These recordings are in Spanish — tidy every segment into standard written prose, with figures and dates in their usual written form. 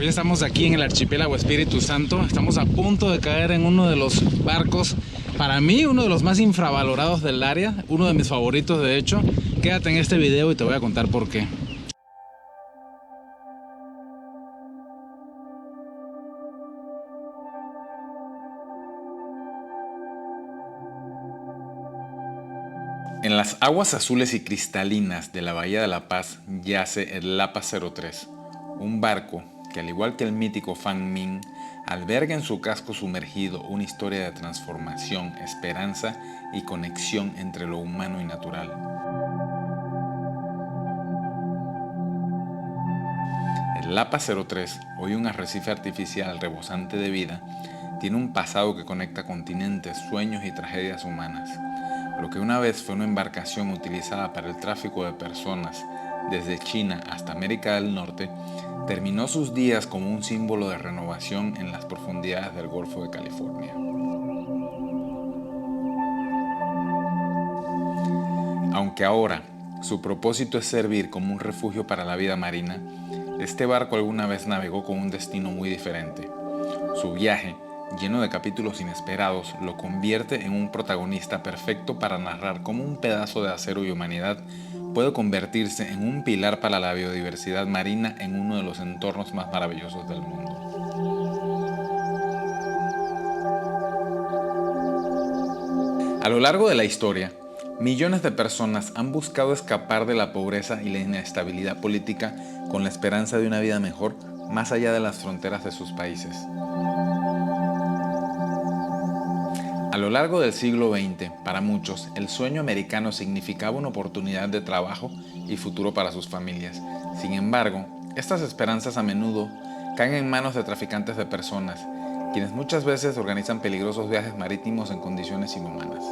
Hoy estamos aquí en el archipiélago Espíritu Santo. Estamos a punto de caer en uno de los barcos, para mí, uno de los más infravalorados del área, uno de mis favoritos de hecho. Quédate en este video y te voy a contar por qué. En las aguas azules y cristalinas de la Bahía de La Paz yace el Lapa 03, un barco que, al igual que el mítico Fan Minh, alberga en su casco sumergido una historia de transformación, esperanza y conexión entre lo humano y natural. El Lapa 03, hoy un arrecife artificial rebosante de vida, tiene un pasado que conecta continentes, sueños y tragedias humanas. Lo que una vez fue una embarcación utilizada para el tráfico de personas desde China hasta América del Norte, terminó sus días como un símbolo de renovación en las profundidades del Golfo de California. Aunque ahora su propósito es servir como un refugio para la vida marina, este barco alguna vez navegó con un destino muy diferente. Su viaje, lleno de capítulos inesperados, lo convierte en un protagonista perfecto para narrar cómo un pedazo de acero y humanidad puede convertirse en un pilar para la biodiversidad marina en uno de los entornos más maravillosos del mundo. A lo largo de la historia, millones de personas han buscado escapar de la pobreza y la inestabilidad política con la esperanza de una vida mejor más allá de las fronteras de sus países. A lo largo del siglo XX, para muchos, el sueño americano significaba una oportunidad de trabajo y futuro para sus familias. Sin embargo, estas esperanzas a menudo caen en manos de traficantes de personas, quienes muchas veces organizan peligrosos viajes marítimos en condiciones inhumanas.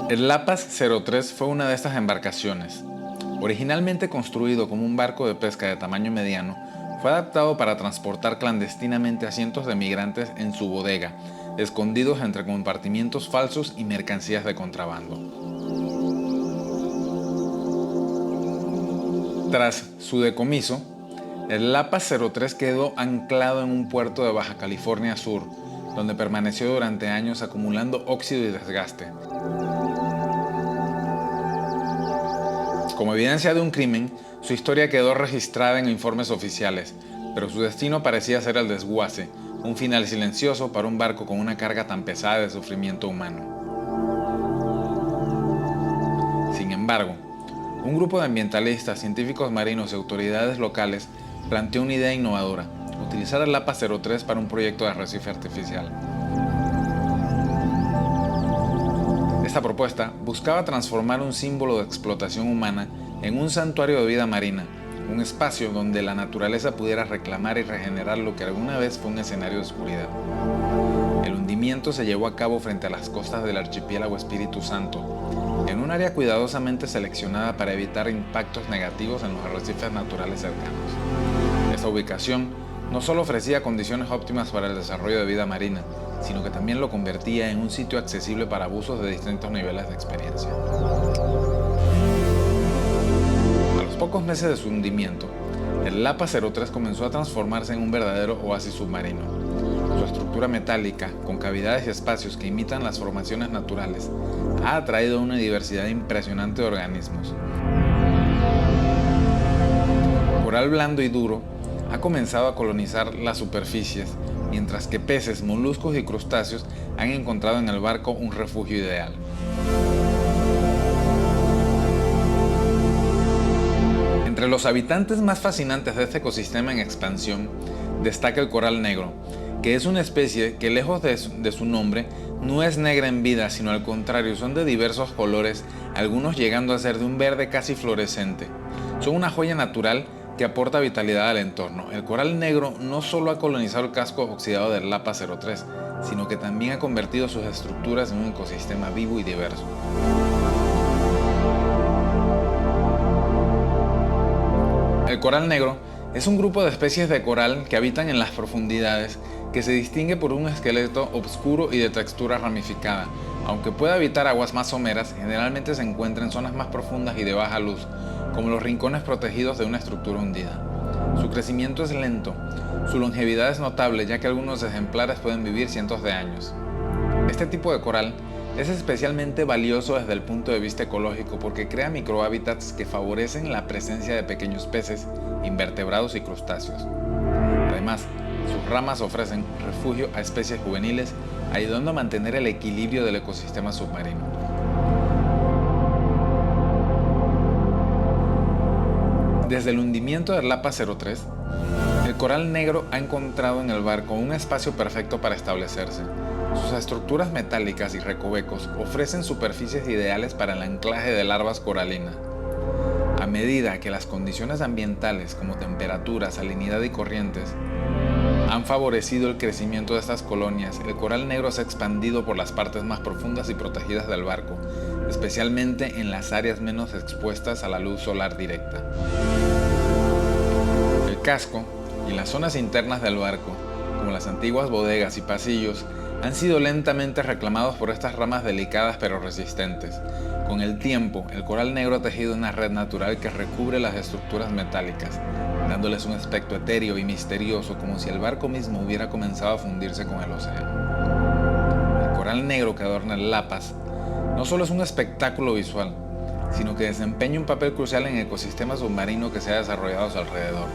El Lapas 03 fue una de estas embarcaciones. Originalmente construido como un barco de pesca de tamaño mediano, fue adaptado para transportar clandestinamente a cientos de migrantes en su bodega, escondidos entre compartimientos falsos y mercancías de contrabando. Tras su decomiso, el Lapa 03 quedó anclado en un puerto de Baja California Sur, donde permaneció durante años acumulando óxido y desgaste. Como evidencia de un crimen, su historia quedó registrada en informes oficiales, pero su destino parecía ser el desguace, un final silencioso para un barco con una carga tan pesada de sufrimiento humano. Sin embargo, un grupo de ambientalistas, científicos marinos y autoridades locales planteó una idea innovadora: utilizar el Lapa 03 para un proyecto de arrecife artificial. Esta propuesta buscaba transformar un símbolo de explotación humana en un santuario de vida marina, un espacio donde la naturaleza pudiera reclamar y regenerar lo que alguna vez fue un escenario de oscuridad. El hundimiento se llevó a cabo frente a las costas del archipiélago Espíritu Santo, en un área cuidadosamente seleccionada para evitar impactos negativos en los arrecifes naturales cercanos. Esta ubicación no solo ofrecía condiciones óptimas para el desarrollo de vida marina, sino que también lo convertía en un sitio accesible para abusos de distintos niveles de experiencia. A los pocos meses de su hundimiento, el Lapa 03 comenzó a transformarse en un verdadero oasis submarino. Su estructura metálica, con cavidades y espacios que imitan las formaciones naturales, ha atraído una diversidad impresionante de organismos. Coral blando y duro ha comenzado a colonizar las superficies, mientras que peces, moluscos y crustáceos han encontrado en el barco un refugio ideal. Entre los habitantes más fascinantes de este ecosistema en expansión, destaca el coral negro, que es una especie que, lejos de su nombre, no es negra en vida, sino al contrario, son de diversos colores, algunos llegando a ser de un verde casi fluorescente. Son una joya natural que aporta vitalidad al entorno. El coral negro no solo ha colonizado el casco oxidado del Lapa 03, sino que también ha convertido sus estructuras en un ecosistema vivo y diverso. El coral negro es un grupo de especies de coral que habitan en las profundidades, que se distingue por un esqueleto oscuro y de textura ramificada. Aunque puede habitar aguas más someras, generalmente se encuentra en zonas más profundas y de baja luz, como los rincones protegidos de una estructura hundida. Su crecimiento es lento, su longevidad es notable ya que algunos ejemplares pueden vivir cientos de años. Este tipo de coral es especialmente valioso desde el punto de vista ecológico porque crea microhábitats que favorecen la presencia de pequeños peces, invertebrados y crustáceos. Además, sus ramas ofrecen refugio a especies juveniles, ayudando a mantener el equilibrio del ecosistema submarino. Desde el hundimiento del Lapa 03, el coral negro ha encontrado en el barco un espacio perfecto para establecerse. Sus estructuras metálicas y recovecos ofrecen superficies ideales para el anclaje de larvas coralinas. A medida que las condiciones ambientales como temperatura, salinidad y corrientes han favorecido el crecimiento de estas colonias, el coral negro se ha expandido por las partes más profundas y protegidas del barco, especialmente en las áreas menos expuestas a la luz solar directa. El casco y las zonas internas del barco, como las antiguas bodegas y pasillos, han sido lentamente reclamados por estas ramas delicadas pero resistentes. Con el tiempo, el coral negro ha tejido una red natural que recubre las estructuras metálicas, dándoles un aspecto etéreo y misterioso como si el barco mismo hubiera comenzado a fundirse con el océano. El coral negro que adorna el Lapas no solo es un espectáculo visual, sino que desempeña un papel crucial en el ecosistema submarino que se ha desarrollado a su alrededor.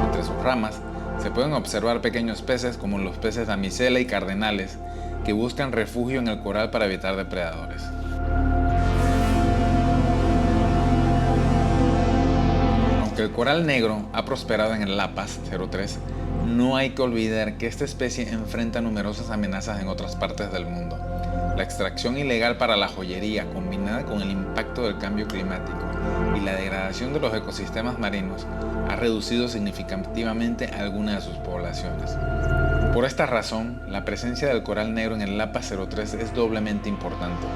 Entre sus ramas se pueden observar pequeños peces como los peces damisela y cardenales que buscan refugio en el coral para evitar depredadores. Aunque el coral negro ha prosperado en el Lapas 03, no hay que olvidar que esta especie enfrenta numerosas amenazas en otras partes del mundo. La extracción ilegal para la joyería, combinada con el impacto del cambio climático y la degradación de los ecosistemas marinos, ha reducido significativamente algunas de sus poblaciones. Por esta razón, la presencia del coral negro en el Lapa 03 es doblemente importante.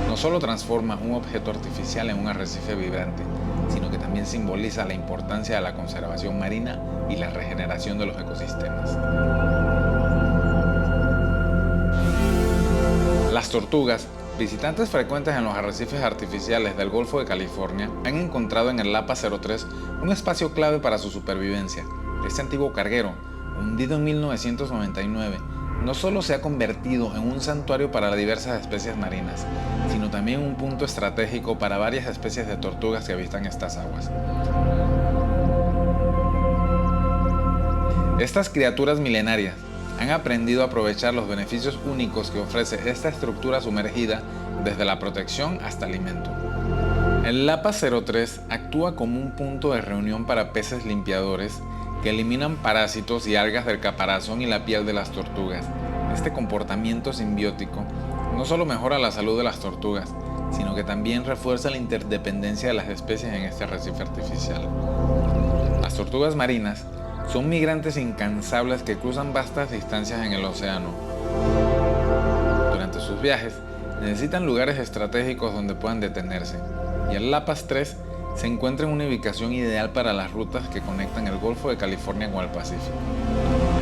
No solo transforma un objeto artificial en un arrecife vibrante, sino que también simboliza la importancia de la conservación marina y la regeneración de los ecosistemas. Las tortugas, visitantes frecuentes en los arrecifes artificiales del Golfo de California, han encontrado en el Lapa 03 un espacio clave para su supervivencia. Este antiguo carguero, hundido en 1999, no solo se ha convertido en un santuario para diversas especies marinas, sino también un punto estratégico para varias especies de tortugas que habitan estas aguas. Estas criaturas milenarias han aprendido a aprovechar los beneficios únicos que ofrece esta estructura sumergida, desde la protección hasta alimento. El Lapa 03 actúa como un punto de reunión para peces limpiadores que eliminan parásitos y algas del caparazón y la piel de las tortugas. Este comportamiento simbiótico no solo mejora la salud de las tortugas, sino que también refuerza la interdependencia de las especies en este arrecife artificial. Las tortugas marinas son migrantes incansables que cruzan vastas distancias en el océano. Durante sus viajes, necesitan lugares estratégicos donde puedan detenerse, y el Lapas 3 se encuentra en una ubicación ideal para las rutas que conectan el Golfo de California con el Pacífico.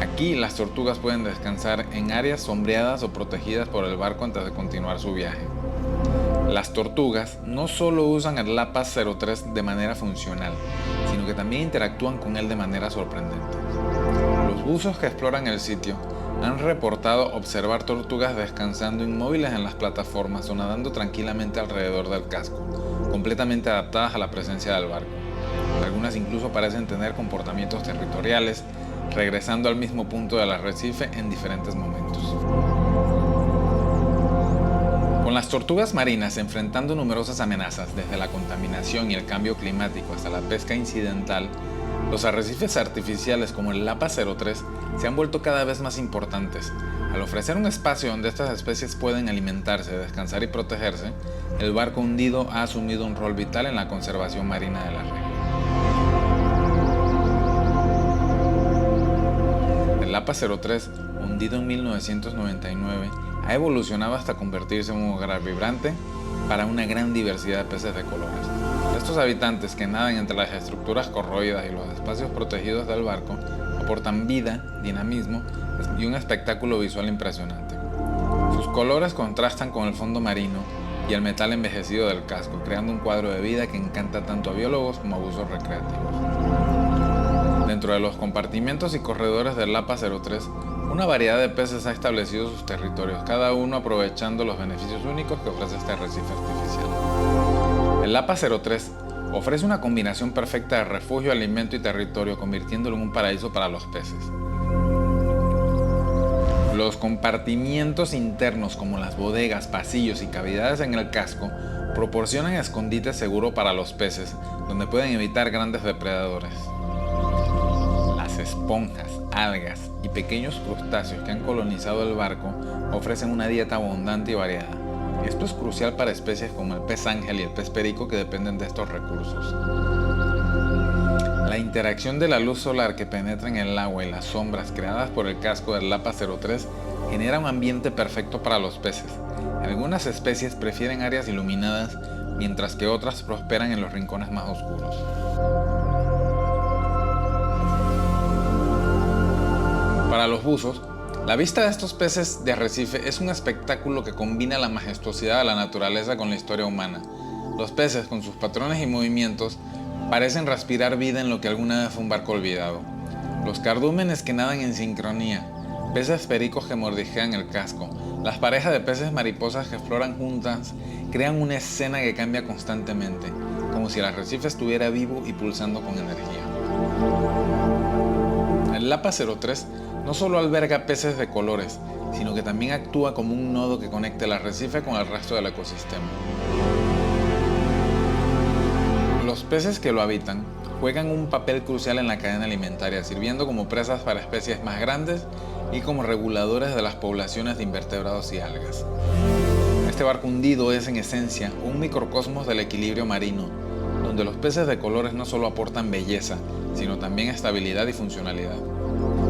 Aquí, las tortugas pueden descansar en áreas sombreadas o protegidas por el barco antes de continuar su viaje. Las tortugas no solo usan el Lapas 03 de manera funcional, sino que también interactúan con él de manera sorprendente. Los buzos que exploran el sitio han reportado observar tortugas descansando inmóviles en las plataformas o nadando tranquilamente alrededor del casco, completamente adaptadas a la presencia del barco. Algunas incluso parecen tener comportamientos territoriales, regresando al mismo punto del arrecife en diferentes momentos. Con las tortugas marinas enfrentando numerosas amenazas, desde la contaminación y el cambio climático hasta la pesca incidental, los arrecifes artificiales como el Lapa 03 se han vuelto cada vez más importantes. Al ofrecer un espacio donde estas especies pueden alimentarse, descansar y protegerse, el barco hundido ha asumido un rol vital en la conservación marina de la región. El Lapa 03, hundido en 1999, ha evolucionado hasta convertirse en un hogar vibrante para una gran diversidad de peces de colores. Estos habitantes que nadan entre las estructuras corroídas y los espacios protegidos del barco aportan vida, dinamismo y un espectáculo visual impresionante. Sus colores contrastan con el fondo marino, y el metal envejecido del casco, creando un cuadro de vida que encanta tanto a biólogos como a buzos recreativos. Dentro de los compartimentos y corredores del Lapa 03, una variedad de peces ha establecido sus territorios, cada uno aprovechando los beneficios únicos que ofrece este arrecife artificial. El Lapa 03 ofrece una combinación perfecta de refugio, alimento y territorio, convirtiéndolo en un paraíso para los peces. Los compartimientos internos, como las bodegas, pasillos y cavidades en el casco, proporcionan escondite seguro para los peces, donde pueden evitar grandes depredadores. Las esponjas, algas y pequeños crustáceos que han colonizado el barco ofrecen una dieta abundante y variada. Esto es crucial para especies como el pez ángel y el pez perico que dependen de estos recursos. La interacción de la luz solar que penetra en el agua y las sombras creadas por el casco del Lapa 03 genera un ambiente perfecto para los peces. Algunas especies prefieren áreas iluminadas, mientras que otras prosperan en los rincones más oscuros. Para los buzos, la vista de estos peces de arrecife es un espectáculo que combina la majestuosidad de la naturaleza con la historia humana. Los peces, con sus patrones y movimientos, parecen respirar vida en lo que alguna vez fue un barco olvidado. Los cardúmenes que nadan en sincronía, peces pericos que mordisquean el casco, las parejas de peces mariposas que exploran juntas, crean una escena que cambia constantemente, como si el arrecife estuviera vivo y pulsando con energía. El Lapa 03 no solo alberga peces de colores, sino que también actúa como un nodo que conecta el arrecife con el resto del ecosistema. Los peces que lo habitan juegan un papel crucial en la cadena alimentaria, sirviendo como presas para especies más grandes y como reguladores de las poblaciones de invertebrados y algas. Este barco hundido es en esencia un microcosmos del equilibrio marino, donde los peces de colores no solo aportan belleza, sino también estabilidad y funcionalidad.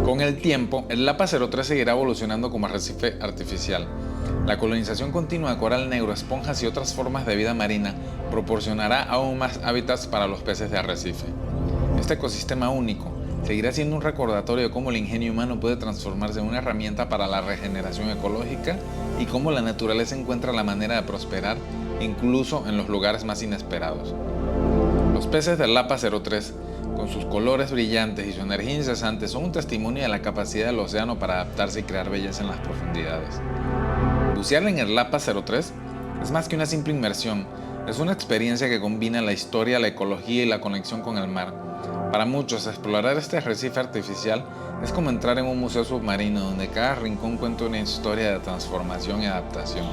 Con el tiempo, el Lapa 03 seguirá evolucionando como arrecife artificial. La colonización continua de coral negro, esponjas y otras formas de vida marina proporcionará aún más hábitats para los peces de arrecife. Este ecosistema único seguirá siendo un recordatorio de cómo el ingenio humano puede transformarse en una herramienta para la regeneración ecológica y cómo la naturaleza encuentra la manera de prosperar incluso en los lugares más inesperados. Los peces del Lapa 03, con sus colores brillantes y su energía incesante, son un testimonio de la capacidad del océano para adaptarse y crear belleza en las profundidades. Bucear en el Lapa 03 es más que una simple inmersión, es una experiencia que combina la historia, la ecología y la conexión con el mar. Para muchos, explorar este arrecife artificial es como entrar en un museo submarino donde cada rincón cuenta una historia de transformación y adaptación.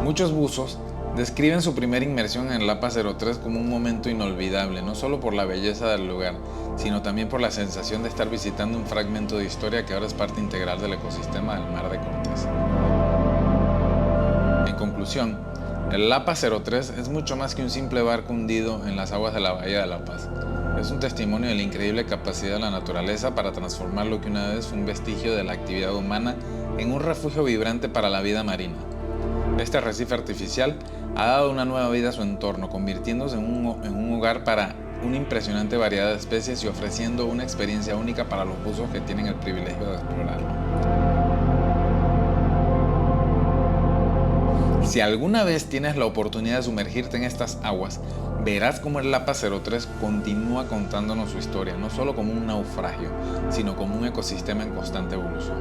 Muchos buzos describen su primera inmersión en el Lapa 03 como un momento inolvidable, no solo por la belleza del lugar, sino también por la sensación de estar visitando un fragmento de historia que ahora es parte integral del ecosistema del Mar de Cortés. En conclusión, el Lapa 03 es mucho más que un simple barco hundido en las aguas de la Bahía de La Paz. Es un testimonio de la increíble capacidad de la naturaleza para transformar lo que una vez fue un vestigio de la actividad humana en un refugio vibrante para la vida marina. Este arrecife artificial ha dado una nueva vida a su entorno, convirtiéndose en un hogar para una impresionante variedad de especies y ofreciendo una experiencia única para los buzos que tienen el privilegio de explorarlo. Si alguna vez tienes la oportunidad de sumergirte en estas aguas, verás cómo el Lapa 03 continúa contándonos su historia, no solo como un naufragio, sino como un ecosistema en constante evolución.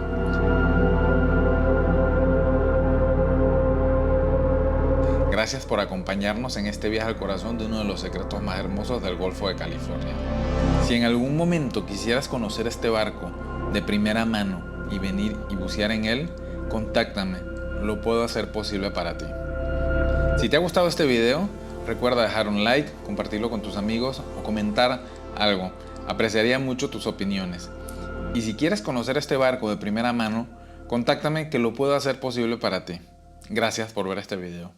Gracias por acompañarnos en este viaje al corazón de uno de los secretos más hermosos del Golfo de California. Si en algún momento quisieras conocer este barco de primera mano y venir y bucear en él, contáctame, lo puedo hacer posible para ti. Si te ha gustado este video, recuerda dejar un like, compartirlo con tus amigos o comentar algo. Apreciaría mucho tus opiniones. Y si quieres conocer este barco de primera mano, contáctame que lo puedo hacer posible para ti. Gracias por ver este video.